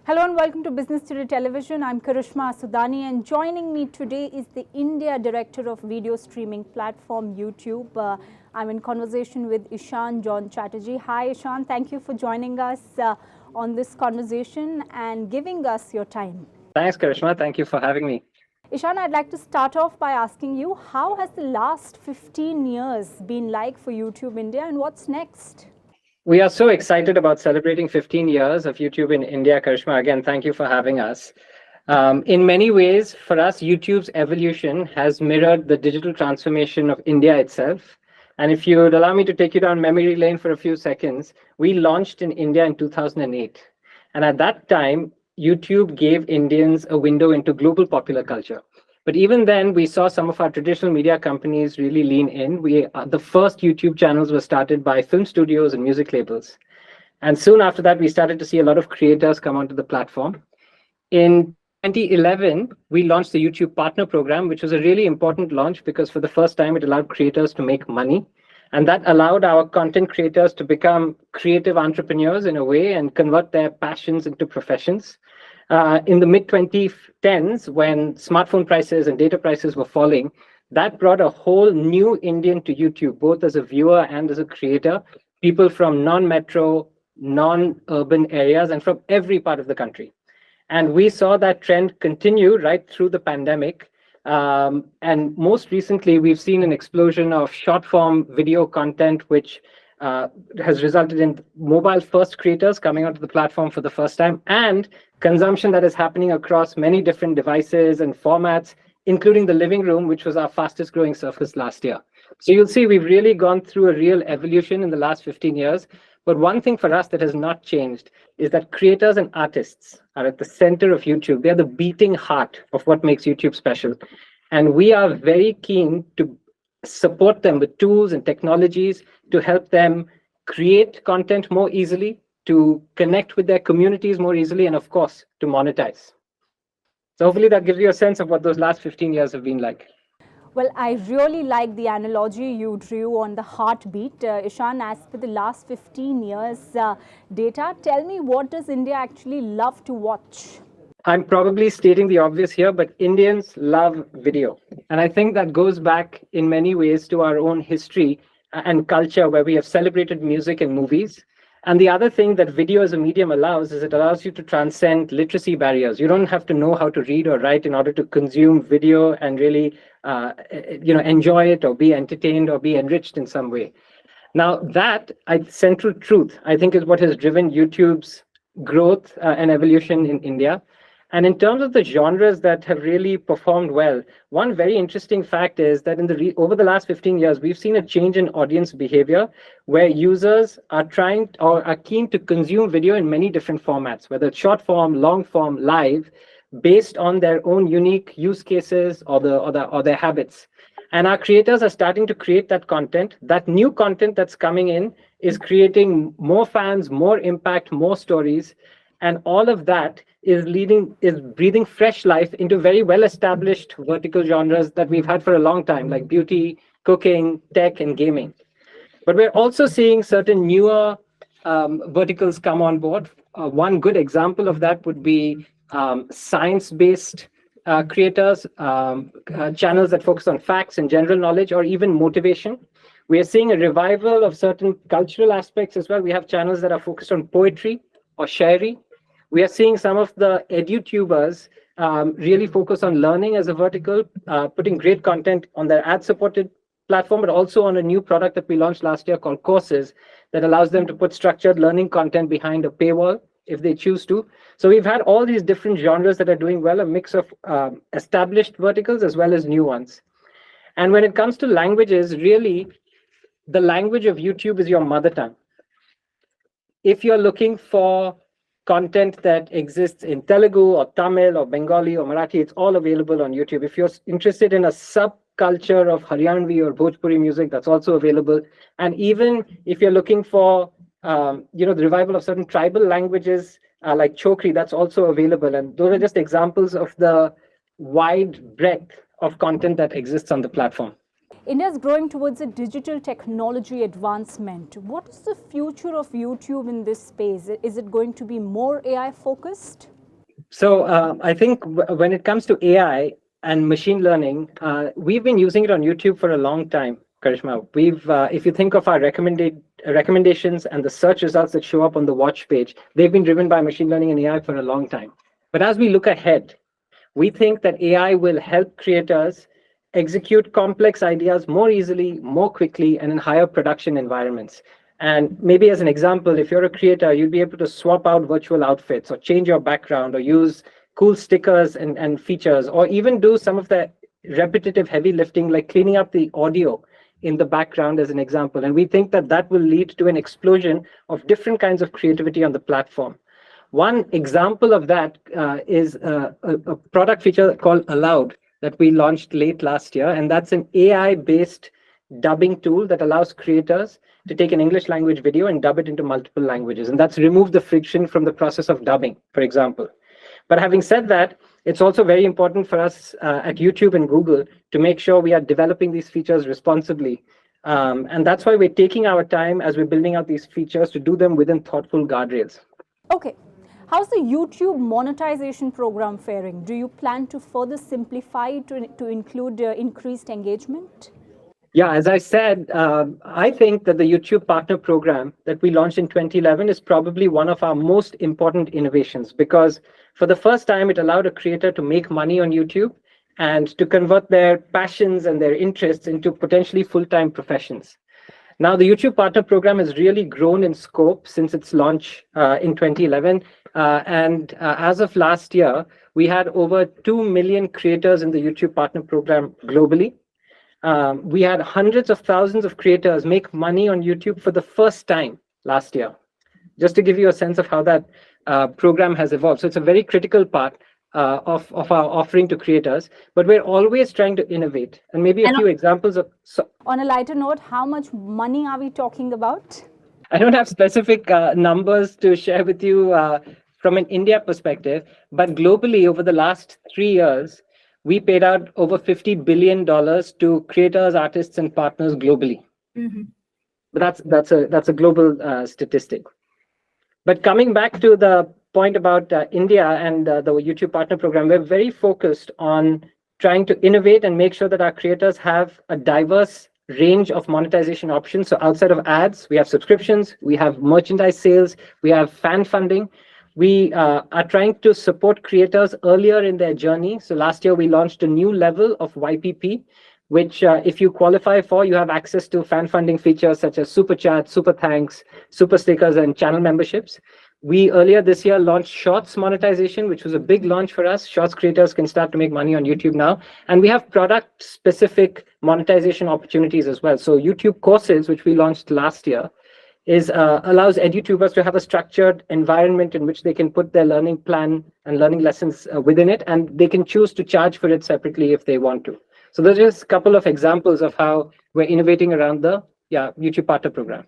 Hello and welcome to Business Today Television. I'm Karishma Asoodani, and joining me today is the India Director of Video Streaming Platform YouTube. I'm in conversation with Ishan John Chatterjee. Hi Ishan, thank you for joining us on this conversation and giving us your time. Thanks Karishma, thank you for having me. Ishan, I'd like to start off by asking you, how has the last 15 years been like for YouTube India and what's next? We are so excited about celebrating 15 years of YouTube in India. Karishma, again, thank you for having us. In many ways, for us, YouTube's evolution has mirrored the digital transformation of India itself. And if you would allow me to take you down memory lane for a few seconds, we launched in India in 2008. And at that time, YouTube gave Indians a window into global popular culture. But even then, we saw some of our traditional media companies really lean in. The first YouTube channels were started by film studios and music labels. And soon after that, we started to see a lot of creators come onto the platform. In 2011, we launched the YouTube Partner Program, which was a really important launch because for the first time, it allowed creators to make money. And that allowed our content creators to become creative entrepreneurs in a way and convert their passions into professions. In the mid-2010s, when smartphone prices and data prices were falling, that brought a whole new Indian to YouTube, both as a viewer and as a creator, people from non-metro, non-urban areas, and from every part of the country. And we saw that trend continue right through the pandemic. And most recently, we've seen an explosion of short-form video content, which has resulted in mobile-first creators coming onto the platform for the first time, and consumption that is happening across many different devices and formats, including the living room, which was our fastest growing surface last year. So you'll see we've really gone through a real evolution in the last 15 years. But one thing for us that has not changed is that creators and artists are at the center of YouTube. They're the beating heart of what makes YouTube special. And we are very keen to support them with tools and technologies to help them create content more easily, to connect with their communities more easily, and of course, to monetize. So hopefully that gives you a sense of what those last 15 years have been like. Well, I really like the analogy you drew on the heartbeat. Ishan, as for the last 15 years data, tell me, what does India actually love to watch? I'm probably stating the obvious here, but Indians love video. And I think that goes back in many ways to our own history and culture, where we have celebrated music and movies. And the other thing that video as a medium allows is it allows you to transcend literacy barriers. You don't have to know how to read or write in order to consume video and really enjoy it or be entertained or be enriched in some way. Now, that central truth, I think, is what has driven YouTube's growth and evolution in India. And in terms of the genres that have really performed well, one very interesting fact is that over the last 15 years, we've seen a change in audience behavior where users are trying or are keen to consume video in many different formats, whether it's short form, long form, live, based on their own unique use cases or their habits. And our creators are starting to create that content. That new content that's coming in is creating more fans, more impact, more stories. And all of that is breathing fresh life into very well-established vertical genres that we've had for a long time, like beauty, cooking, tech, and gaming. But we're also seeing certain newer verticals come on board. One good example of that would be science-based creators, channels that focus on facts and general knowledge, or even motivation. We are seeing a revival of certain cultural aspects as well. We have channels that are focused on poetry or shairi. We are seeing some of the edutubers really focus on learning as a vertical, putting great content on their ad-supported platform, but also on a new product that we launched last year called Courses that allows them to put structured learning content behind a paywall if they choose to. So we've had all these different genres that are doing well, a mix of established verticals as well as new ones. And when it comes to languages, really, the language of YouTube is your mother tongue. If you're looking for content that exists in Telugu or Tamil or Bengali or Marathi, it's all available on YouTube. If you're interested in a subculture of Haryanvi or Bhojpuri music, that's also available. And even if you're looking for the revival of certain tribal languages like Chokri, that's also available. And those are just examples of the wide breadth of content that exists on the platform. India is growing towards a digital technology advancement. What is the future of YouTube in this space? Is it going to be more AI focused? I think when it comes to AI and machine learning, we've been using it on YouTube for a long time, Karishma. If you think of our recommendations and the search results that show up on the watch page, they've been driven by machine learning and AI for a long time. But as we look ahead, we think that AI will help creators execute complex ideas more easily, more quickly, and in higher production environments. And maybe as an example, if you're a creator, you'll be able to swap out virtual outfits or change your background or use cool stickers and features, or even do some of the repetitive heavy lifting like cleaning up the audio in the background as an example. And we think that that will lead to an explosion of different kinds of creativity on the platform. One example of that is a product feature called Allowed that we launched late last year. And that's an AI-based dubbing tool that allows creators to take an English language video and dub it into multiple languages. And that's removed the friction from the process of dubbing, for example. But having said that, it's also very important for us at YouTube and Google to make sure we are developing these features responsibly. And that's why we're taking our time as we're building out these features to do them within thoughtful guardrails. Okay. How's the YouTube monetization program faring? Do you plan to further simplify it to include increased engagement? Yeah, as I said, I think that the YouTube Partner Program that we launched in 2011 is probably one of our most important innovations, because for the first time, it allowed a creator to make money on YouTube and to convert their passions and their interests into potentially full-time professions. Now, the YouTube Partner Program has really grown in scope since its launch in 2011. As of last year, we had over 2 million creators in the YouTube Partner Program globally. We had hundreds of thousands of creators make money on YouTube for the first time last year, just to give you a sense of how that program has evolved. So it's a very critical part of our offering to creators, but we're always trying to innovate. And maybe a few examples of... On a lighter note, how much money are we talking about? I don't have specific numbers to share with you from an India perspective, but globally over the last 3 years, we paid out over $50 billion to creators, artists, and partners globally. Mm-hmm. But that's a global statistic. But coming back to the point about India and the YouTube Partner Program, we're very focused on trying to innovate and make sure that our creators have a diverse range of monetization options. So outside of ads, we have subscriptions, we have merchandise sales, we have fan funding. We are trying to support creators earlier in their journey. So last year, we launched a new level of YPP, which if you qualify for, you have access to fan funding features such as Super Chat, Super Thanks, Super Stickers, and channel memberships. We earlier this year launched Shorts monetization, which was a big launch for us. Shorts creators can start to make money on YouTube now. And we have product-specific monetization opportunities as well. So YouTube Courses, which we launched last year, allows edutubers to have a structured environment in which they can put their learning plan and learning lessons within it, and they can choose to charge for it separately if they want to. So those are just a couple of examples of how we're innovating around the YouTube Partner Program.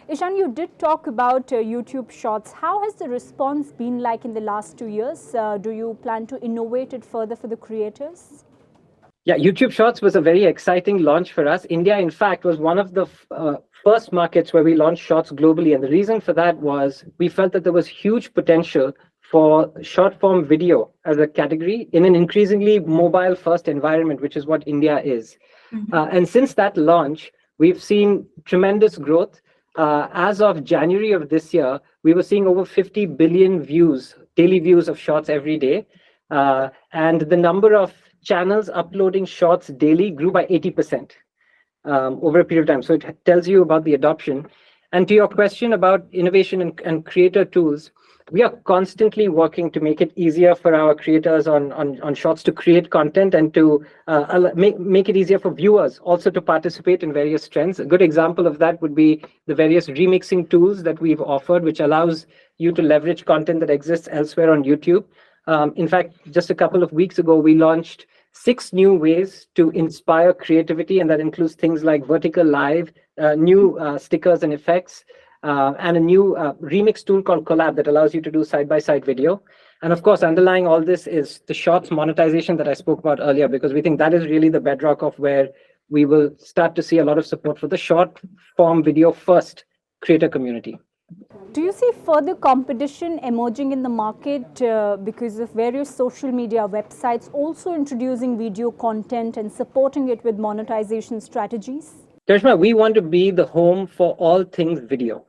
Ishan, you did talk about YouTube Shorts. How has the response been like in the last 2 years? Do you plan to innovate it further for the creators? Yeah, YouTube Shorts was a very exciting launch for us. India, in fact, was one of the first markets where we launched Shorts globally. And the reason for that was we felt that there was huge potential for short form video as a category in an increasingly mobile first environment, which is what India is. Mm-hmm. And since that launch, we've seen tremendous growth. As of January of this year, we were seeing over 50 billion views, daily views of Shorts every day. And the number of channels uploading Shorts daily grew by 80% over a period of time. So it tells you about the adoption. And to your question about innovation and creator tools, we are constantly working to make it easier for our creators on Shorts to create content and to make it easier for viewers also to participate in various trends. A good example of that would be the various remixing tools that we've offered, which allows you to leverage content that exists elsewhere on YouTube. In fact, just a couple of weeks ago, we launched 6 new ways to inspire creativity, and that includes things like vertical live, new stickers and effects, and a new remix tool called Collab that allows you to do side-by-side video. And of course, underlying all this is the Shorts monetization that I spoke about earlier, because we think that is really the bedrock of where we will start to see a lot of support for the short form video first creator community. Do you see further competition emerging in the market because of various social media websites also introducing video content and supporting it with monetization strategies? Karishma, we want to be the home for all things video.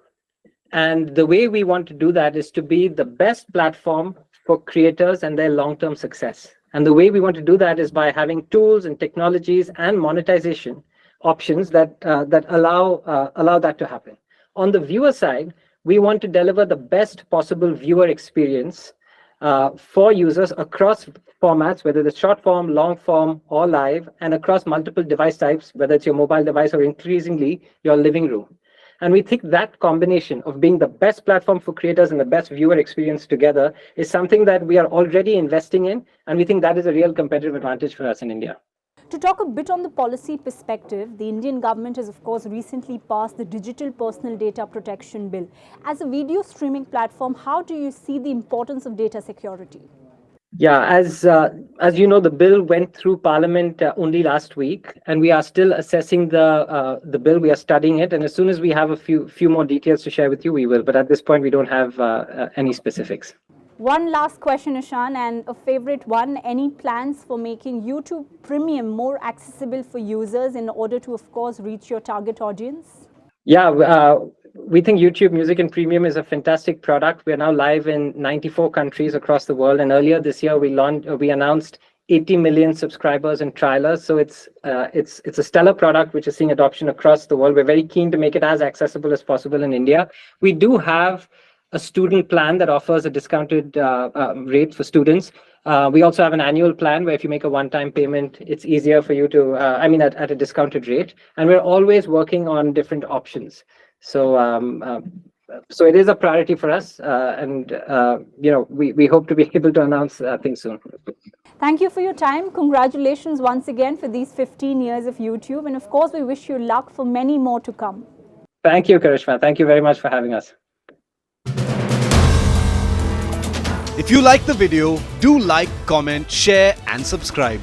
And the way we want to do that is to be the best platform for creators and their long-term success. And the way we want to do that is by having tools and technologies and monetization options that allow that to happen. On the viewer side, we want to deliver the best possible viewer experience for users across formats, whether it's short form, long form, or live, and across multiple device types, whether it's your mobile device or increasingly your living room. And we think that combination of being the best platform for creators and the best viewer experience together is something that we are already investing in. And we think that is a real competitive advantage for us in India. To talk a bit on the policy perspective, the Indian government has, of course, recently passed the Digital Personal Data Protection Bill. As a video streaming platform, how do you see the importance of data security? Yeah, as you know, the bill went through Parliament only last week, and we are still assessing the bill. We are studying it, and as soon as we have a few more details to share with you, we will. But at this point, we don't have any specifics. One last question, Ishan, and a favorite one. Any plans for making YouTube Premium more accessible for users in order to, of course, reach your target audience? Yeah, we think YouTube Music and Premium is a fantastic product. We are now live in 94 countries across the world, and earlier this year we announced 80 million subscribers and trialers. So it's a stellar product which is seeing adoption across the world. We're very keen to make it as accessible as possible in India. We do have a student plan that offers a discounted rate for students. We also have an annual plan where if you make a one-time payment, it's easier for you to, at a discounted rate. And we're always working on different options. So it is a priority for us, and we hope to be able to announce things soon. Thank you for your time. Congratulations once again for these 15 years of YouTube, and of course we wish you luck for many more to come. Thank you, Karishma. Thank you very much for having us. If you like the video, do like, comment, share and subscribe.